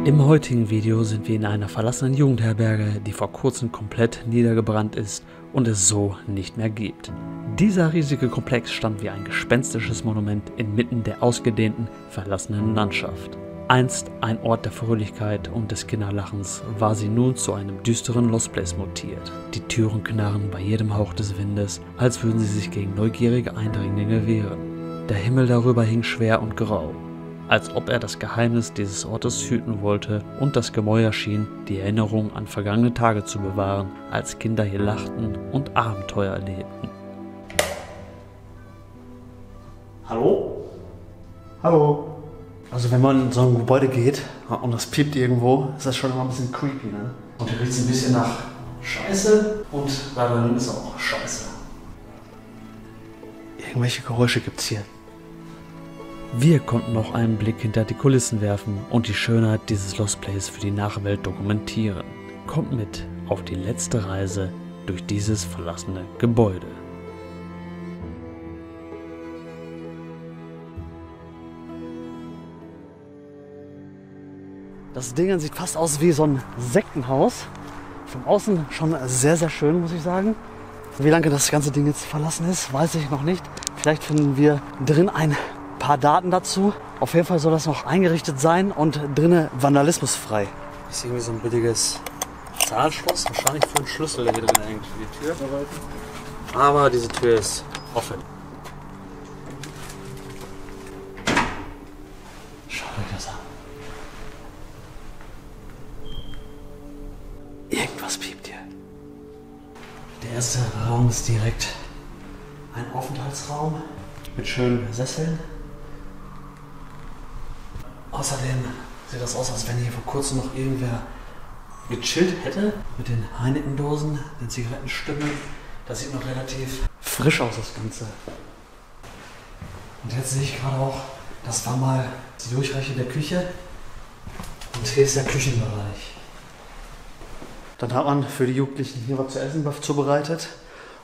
Im heutigen Video sind wir in einer verlassenen Jugendherberge, die vor kurzem komplett niedergebrannt ist und es so nicht mehr gibt. Dieser riesige Komplex stand wie ein gespenstisches Monument inmitten der ausgedehnten, verlassenen Landschaft. Einst ein Ort der Fröhlichkeit und des Kinderlachens, war sie nun zu einem düsteren Lost Place mutiert. Die Türen knarren bei jedem Hauch des Windes, als würden sie sich gegen neugierige Eindringlinge wehren. Der Himmel darüber hing schwer und grau, als ob er das Geheimnis dieses Ortes hüten wollte, und das Gemäuer schien, die Erinnerung an vergangene Tage zu bewahren, als Kinder hier lachten und Abenteuer erlebten. Hallo? Hallo? Also wenn man in so ein Gebäude geht und das piept irgendwo, ist das schon immer ein bisschen creepy, ne? Und hier riecht es ein bisschen nach Scheiße und da drin ist auch Scheiße. Irgendwelche Geräusche gibt's hier. Wir konnten noch einen Blick hinter die Kulissen werfen und die Schönheit dieses Lost Place für die Nachwelt dokumentieren. Kommt mit auf die letzte Reise durch dieses verlassene Gebäude. Das Ding sieht fast aus wie so ein Sektenhaus. Von außen schon sehr, sehr schön, muss ich sagen. Wie lange das ganze Ding jetzt verlassen ist, weiß ich noch nicht. Vielleicht finden wir drin ein paar Daten dazu. Auf jeden Fall soll das noch eingerichtet sein und drinnen vandalismusfrei. Das ist irgendwie so ein billiges Zahnschloss. Wahrscheinlich für einen Schlüssel, der hier drin hängt für die Tür. Aber diese Tür ist offen. Schaut euch das an. Irgendwas piept hier. Der erste Raum ist direkt ein Aufenthaltsraum mit schönen Sesseln. Außerdem sieht das aus, als wenn hier vor kurzem noch irgendwer gechillt hätte. Mit den Heineken-Dosen, den Zigarettenstimmen. Das sieht noch relativ frisch aus, das Ganze. Und jetzt sehe ich gerade auch, das war mal die Durchreiche der Küche. Und hier ist der Küchenbereich. Dann hat man für die Jugendlichen hier was zu essen zubereitet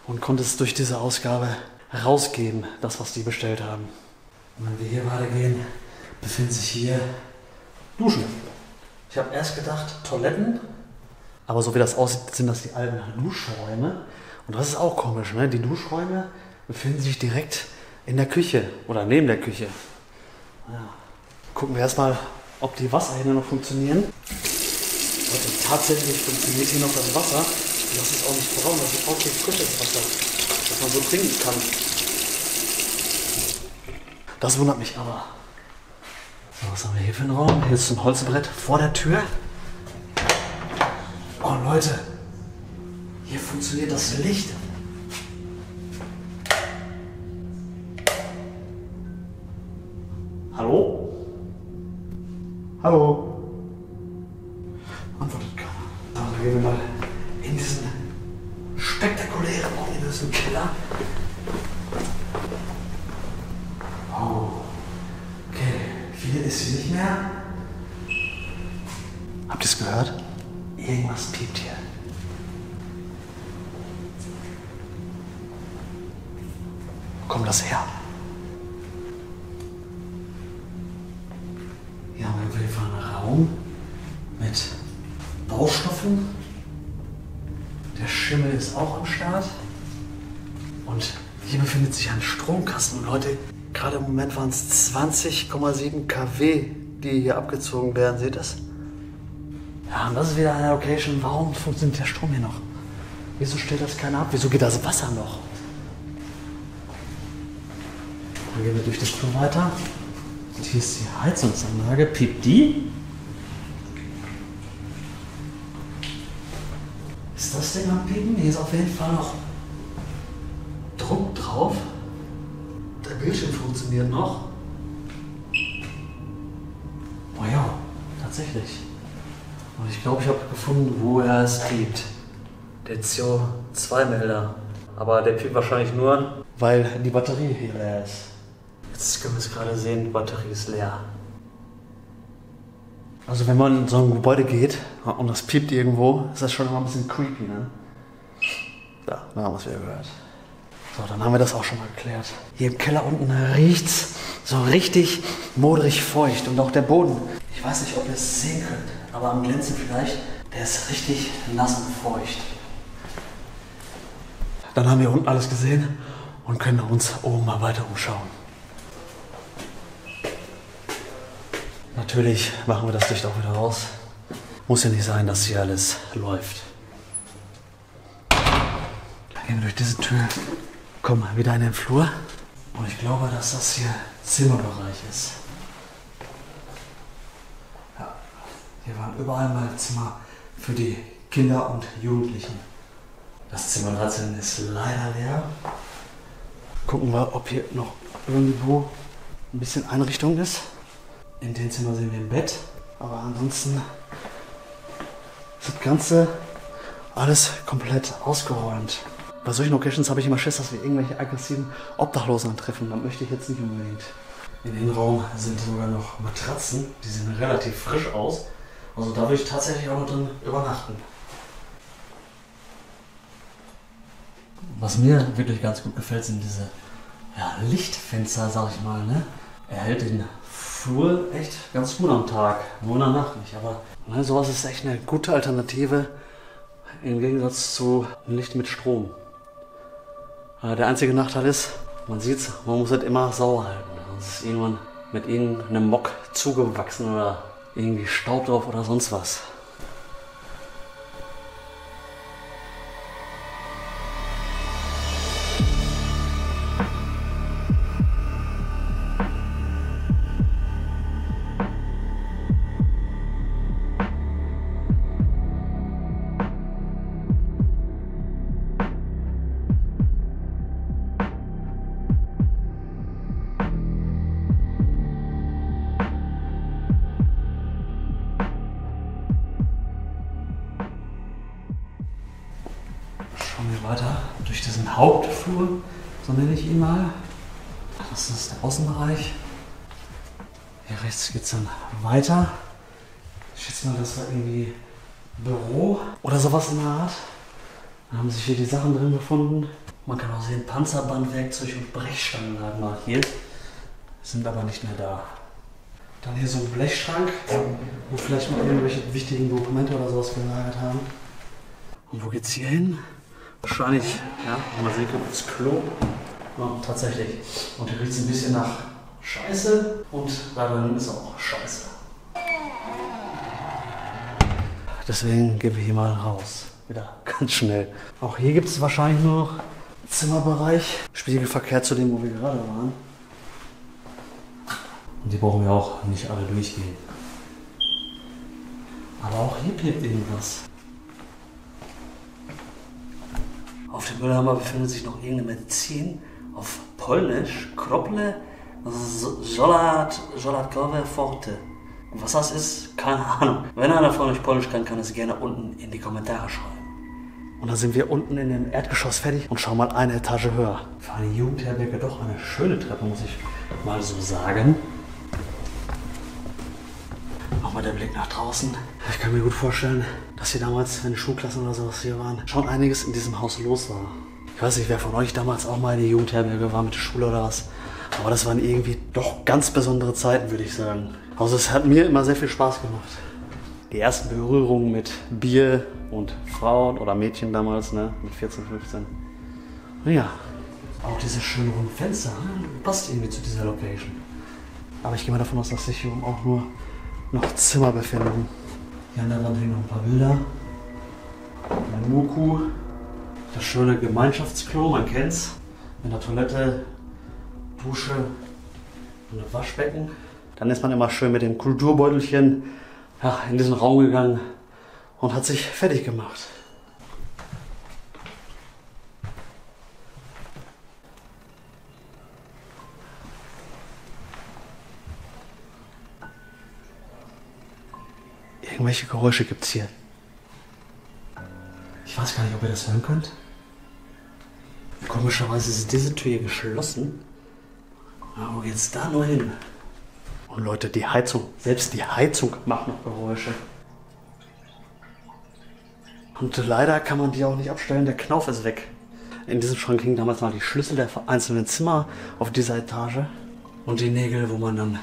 und konnte es durch diese Ausgabe rausgeben, das was die bestellt haben. Und wenn wir hier weitergehen, befinden sich hier Duschen. Ich habe erst gedacht Toiletten, aber so wie das aussieht, sind das die alten Duschräume. Und das ist auch komisch, ne? Die Duschräume befinden sich direkt in der Küche oder neben der Küche. Ja. Gucken wir erstmal, ob die Wasserhähne noch funktionieren. Also tatsächlich funktioniert hier noch das Wasser. Und das ist auch nicht braun, das ist auch viel frisches Wasser, das man so trinken kann. Das wundert mich aber. So, was haben wir hier für einen Raum? Hier ist ein Holzbrett vor der Tür. Oh Leute, hier funktioniert das Licht. Hallo? Hallo? Antwortet keiner. Dann gehen wir mal in diesen spektakulären, ominösen Keller. Oh. Okay, viel ist hier nicht mehr. Habt ihr es gehört? Irgendwas piept hier. Wo kommt das her? Hier haben wir auf jeden Fall einen Raum mit Baustoffen. Der Schimmel ist auch am Start. Und hier befindet sich ein Stromkasten. Und Leute, gerade im Moment waren es 20,7 kW, die hier abgezogen werden. Seht ihr das? Ja, und das ist wieder eine Location. Warum funktioniert der Strom hier noch? Wieso stellt das keiner ab? Wieso geht das Wasser noch? Dann gehen wir durch das Flur weiter. Und hier ist die Heizungsanlage. Piept die? Ist das Ding am Piepen? Hier ist auf jeden Fall noch Druck drauf. Der Bildschirm funktioniert noch. Oh ja, tatsächlich. Und ich glaube, ich habe gefunden, wo er es piept. Der CO2-Melder. Aber der piept wahrscheinlich nur, weil die Batterie hier leer ist. Jetzt können wir es gerade sehen, die Batterie ist leer. Also wenn man in so ein Gebäude geht und das piept irgendwo, ist das schon immer ein bisschen creepy, ne? Ja, da haben wir es wieder gehört. So, dann haben wir das auch schon mal geklärt. Hier im Keller unten riecht's so richtig modrig feucht und auch der Boden Ich weiß nicht, ob ihr es sehen könnt, aber am Glänzen vielleicht, der ist richtig nass und feucht. Dann haben wir unten alles gesehen und können uns oben mal weiter umschauen. Natürlich machen wir das Licht auch wieder raus. Muss ja nicht sein, dass hier alles läuft. Dann gehen wir durch diese Tür, kommen wieder in den Flur. Und ich glaube, dass das hier Zimmerbereich ist. Ja, hier waren überall mal Zimmer für die Kinder und Jugendlichen. Das Zimmer 13 ist leider leer. Gucken wir, ob hier noch irgendwo ein bisschen Einrichtung ist. In dem Zimmer sehen wir ein Bett, aber ansonsten ist das Ganze alles komplett ausgeräumt. Bei solchen Locations habe ich immer Schiss, dass wir irgendwelche aggressiven Obdachlosen antreffen. Das möchte ich jetzt nicht unbedingt. In dem Raum sind sogar noch Matratzen, die sehen relativ frisch aus. Also da würde ich tatsächlich auch noch drin übernachten. Was mir wirklich ganz gut gefällt, sind diese Lichtfenster, sag ich mal. Ne? Er hält den Flur echt ganz gut am Tag, nur in der Nacht nicht. Aber ne, sowas ist echt eine gute Alternative im Gegensatz zu Licht mit Strom. Der einzige Nachteil ist, man sieht es, man muss es immer sauber halten. Es ist irgendwann mit irgendeinem Mock zugewachsen oder irgendwie Staub drauf oder sonst was. Schauen wir weiter durch diesen Hauptflur, so nenne ich ihn mal. Das ist der Außenbereich. Hier rechts geht es dann weiter. Ich schätze mal, das war irgendwie Büro oder sowas in der Art. Da haben sich hier die Sachen drin befunden. Man kann auch sehen, Panzerbandwerkzeug und Brechstangen lagen mal hier. Sind aber nicht mehr da. Dann hier so ein Blechschrank, wo vielleicht mal irgendwelche wichtigen Dokumente oder sowas gelagert haben. Und wo geht's hier hin? Wahrscheinlich, ja, wenn man sehen kann, das Klo. Ja, tatsächlich. Und hier riecht es ein bisschen nach Scheiße und da drin ist auch Scheiße. Deswegen gehen wir hier mal raus. Wieder ganz schnell. Auch hier gibt es wahrscheinlich nur noch Zimmerbereich. Spiegelverkehr zu dem, wo wir gerade waren. Und die brauchen wir auch nicht alle durchgehen. Aber auch hier klebt irgendwas. Auf dem Mülleimer befindet sich noch irgendeine Medizin auf Polnisch, Krople, Żołądkowe Forte. Und was das ist, keine Ahnung. Wenn einer von euch Polnisch kann, kann es gerne unten in die Kommentare schreiben. Und dann sind wir unten in dem Erdgeschoss fertig und schauen mal eine Etage höher. Für eine Jugendherberge doch eine schöne Treppe, muss ich mal so sagen. Nochmal der Blick nach draußen. Ich kann mir gut vorstellen, dass hier damals, wenn Schulklassen oder sowas hier waren, schon einiges in diesem Haus los war. Ich weiß nicht, wer von euch damals auch mal in die Jugendherberge war mit der Schule oder was. Aber das waren irgendwie doch ganz besondere Zeiten, würde ich sagen. Also es hat mir immer sehr viel Spaß gemacht. Die ersten Berührungen mit Bier und Frauen oder Mädchen damals, ne, mit 14, 15. Ja, auch diese schönen runden Fenster, passt irgendwie zu dieser Location. Aber ich gehe mal davon aus, dass sich hier oben auch nur noch Zimmer befinden. Hier an der Wand hängen noch ein paar Bilder. Ein Muku. Das schöne Gemeinschaftsklo, man kennt's. Mit einer Toilette, Dusche und einem Waschbecken. Dann ist man immer schön mit dem Kulturbeutelchen in diesen Raum gegangen und hat sich fertig gemacht. Irgendwelche Geräusche gibt es hier. Ich weiß gar nicht, ob ihr das hören könnt. Komischerweise ist diese Tür hier geschlossen. Aber wo geht's da nur hin? Und Leute, die Heizung, selbst die Heizung macht noch Geräusche. Und leider kann man die auch nicht abstellen, der Knauf ist weg. In diesem Schrank hingen damals mal die Schlüssel der einzelnen Zimmer auf dieser Etage. Und die Nägel, wo man dann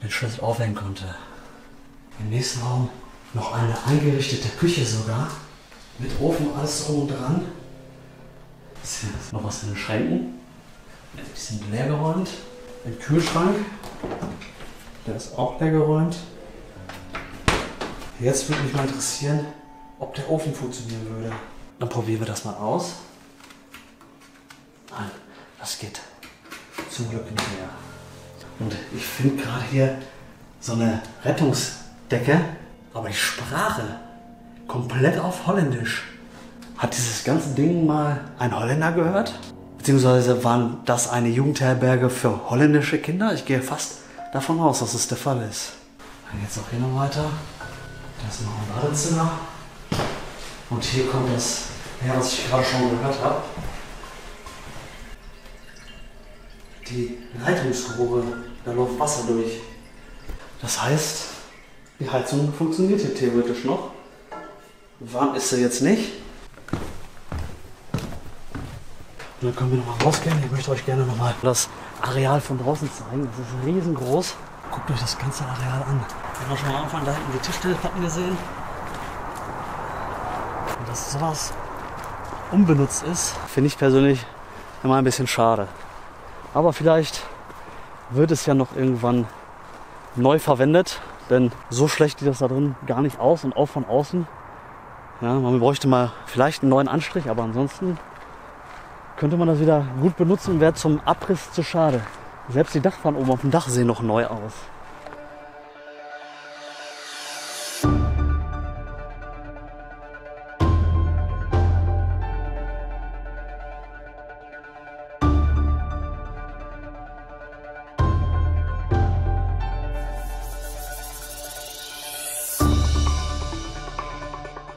den Schlüssel aufhängen konnte. Im nächsten Raum noch eine eingerichtete Küche sogar. Mit Ofen, alles drum und dran. Hier ist noch was in den Schränken. Die sind leergeräumt. Ein Kühlschrank. Der ist auch leergeräumt. Jetzt würde mich mal interessieren, ob der Ofen funktionieren würde. Dann probieren wir das mal aus. Nein, das geht zum Glück nicht mehr. Und ich finde gerade hier so eine Rettungsdecke, aber die Sprache komplett auf Holländisch. Hat dieses ganze Ding mal ein Holländer gehört? Beziehungsweise waren das eine Jugendherberge für holländische Kinder? Ich gehe fast davon aus, dass es der Fall ist. Dann geht's auch hier noch weiter. Das ist noch ein Badezimmer. Und hier kommt das her, was ich gerade schon gehört habe. Die Leitungsrohre, da läuft Wasser durch. Das heißt, die Heizung funktioniert hier theoretisch noch. Warm ist sie jetzt nicht. Und dann können wir nochmal rausgehen. Ich möchte euch gerne nochmal das Areal von draußen zeigen. Das ist riesengroß. Guckt euch das ganze Areal an. Wir haben schon am Anfang da hinten die Tischtennisplatten gesehen. Und dass sowas unbenutzt ist, finde ich persönlich immer ein bisschen schade. Aber vielleicht wird es ja noch irgendwann neu verwendet. Denn so schlecht sieht das da drin gar nicht aus und auch von außen. Ja, man bräuchte mal vielleicht einen neuen Anstrich, aber ansonsten könnte man das wieder gut benutzen und wäre zum Abriss zu schade. Selbst die Dachpfannen oben auf dem Dach sehen noch neu aus.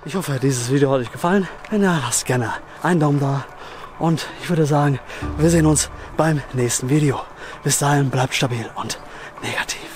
Ich hoffe, dieses Video hat euch gefallen. Wenn ja, lasst gerne einen Daumen da. Und ich würde sagen, wir sehen uns beim nächsten Video. Bis dahin, bleibt stabil und negativ.